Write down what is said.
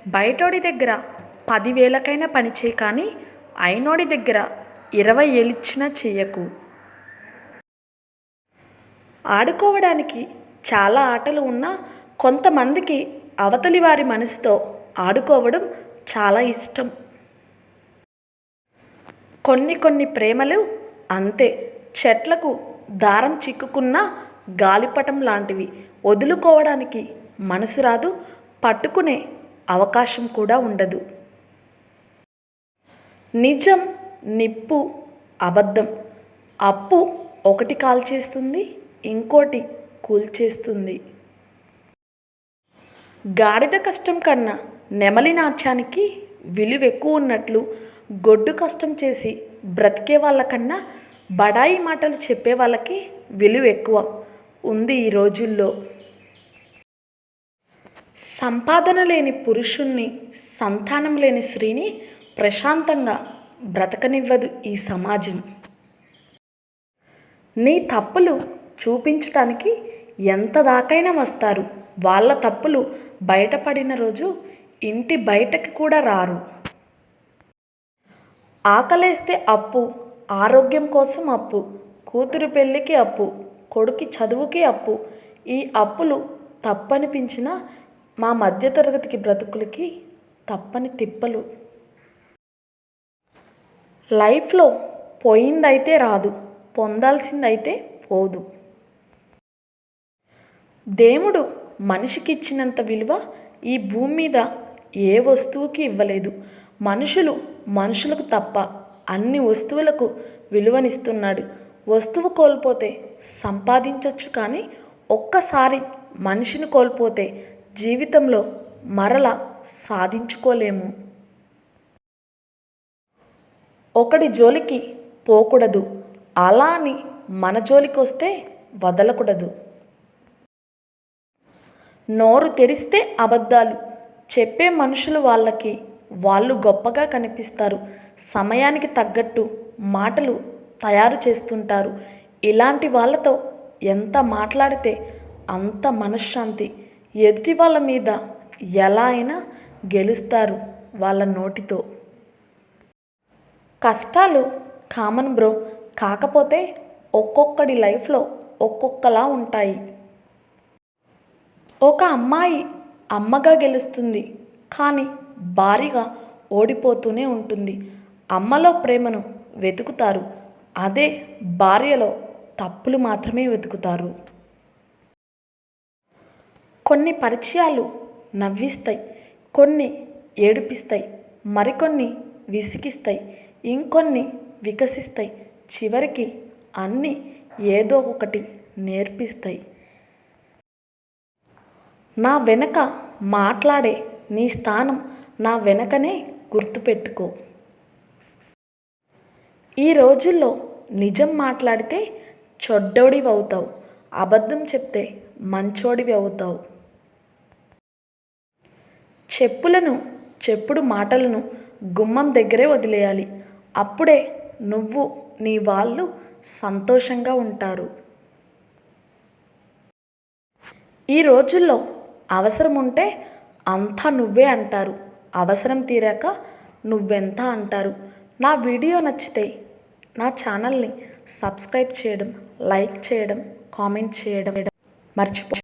బయటోడి దగ్గర 10,000కైనా పని చేయి కానీ అయినోడి దగ్గర 20,000 ఇచ్చినా చెయ్యకు. ఆడుకోవడానికి చాలా ఆటలు ఉన్నా కొంతమందికి అవతలి వారి మనసుతో ఆడుకోవడం చాలా ఇష్టం. కొన్ని ప్రేమలు అంతే, చెట్లకు దారం చిక్కుకున్న గాలిపటం లాంటివి. వదులుకోవడానికి మనసు రాదు, పట్టుకునే అవకాశం కూడా ఉండదు. నిజం నిప్పు, అబద్ధం అప్పు ఒకటి కాల్చేస్తుంది, ఇంకోటి కూల్చేస్తుంది. గాడిద కష్టం కన్నా నెమలి నాట్యానికి విలువ ఎక్కువ ఉన్నట్లు గొడ్డు కష్టం చేసి బ్రతికే వాళ్ళకన్నా బడాయి మాటలు చెప్పే వాళ్ళకి విలువ ఎక్కువ ఉంది ఈ రోజుల్లో. సంపాదన లేని పురుషుణ్ణి, సంతానం లేని స్త్రీని ప్రశాంతంగా బ్రతకనివ్వదు ఈ సమాజం. నీ తప్పులు చూపించటానికి ఎంత దాకైనా వస్తారు. వాళ్ళ తప్పులు బయటపడిన రోజు ఇంటి బయటకి కూడా రారు. ఆకలేస్తే అప్పు, ఆరోగ్యం కోసం అప్పు, కూతురు పెళ్ళికి అప్పు, కొడుకి చదువుకి అప్పు. ఈ అప్పులు తప్పనిపించిన మా మధ్యతరగతికి బ్రతుకులకి తప్పని తిప్పలు. లైఫ్లో పోయిందైతే రాదు, పొందాల్సిందైతే పోదు. దేవుడు మనిషికి ఇచ్చినంత విలువ ఈ భూమి మీద ఏ వస్తువుకి ఇవ్వలేదు. మనుషులకు తప్ప అన్ని వస్తువులకు విలువనిస్తున్నాడు. వస్తువు కోల్పోతే సంపాదించవచ్చు కానీ ఒక్కసారి మనిషిని కోల్పోతే జీవితంలో మరలా సాధించుకోలేము. ఒకడి జోలికి పోకూడదు, అలా అని మన జోలికి వస్తే వదలకూడదు. నోరు తెరిస్తే అబద్ధాలు చెప్పే మనుషులు వాళ్ళు గొప్పగా కనిపిస్తారు. సమయానికి తగ్గట్టు మాటలు తయారు చేస్తుంటారు. ఇలాంటి వాళ్ళతో ఎంత మాట్లాడితే అంత మనశ్శాంతి. ఎదుటి వాళ్ళ మీద ఎలా అయినా గెలుస్తారు వాళ్ళ నోటితో. కష్టాలు కామన్ బ్రో, కాకపోతే ఒక్కొక్కడి లైఫ్లో ఒక్కొక్కలా ఉంటాయి. ఒక అమ్మాయి అమ్మగా గెలుస్తుంది కానీ భారీగా ఓడిపోతూనే ఉంటుంది. అమ్మలో ప్రేమను వెతుకుతారు, అదే భార్యలో తప్పులు మాత్రమే వెతుకుతారు. కొన్ని పరిచయాలు నవ్విస్తాయి, కొన్ని ఏడిపిస్తాయి, మరికొన్ని విసిగిస్తాయి, ఇంకొన్ని వికసిస్తాయి, చివరికి అన్నీ ఏదో ఒకటి నేర్పిస్తాయి. నా వెనక మాట్లాడే నీ స్థానం నా వెనకనే గుర్తుపెట్టుకో. ఈ రోజుల్లో నిజం మాట్లాడితే చెడ్డోడివి అవుతావు, అబద్ధం చెప్తే మంచోడివి అవుతావు. చెప్పుడు మాటలను గుమ్మం దగ్గరే వదిలేయాలి. అప్పుడే నువ్వు నీ వాళ్ళు సంతోషంగా ఉంటారు. ఈ రోజుల్లో అవసరం ఉంటే అంతా నువ్వే అంటారు, అవసరం తీరాక నువ్వెంత అంటారు. నా వీడియో నచ్చితే నా ఛానల్ని సబ్స్క్రైబ్ చేయడం, లైక్ చేయడం, కామెంట్ చేయడం మర్చిపో.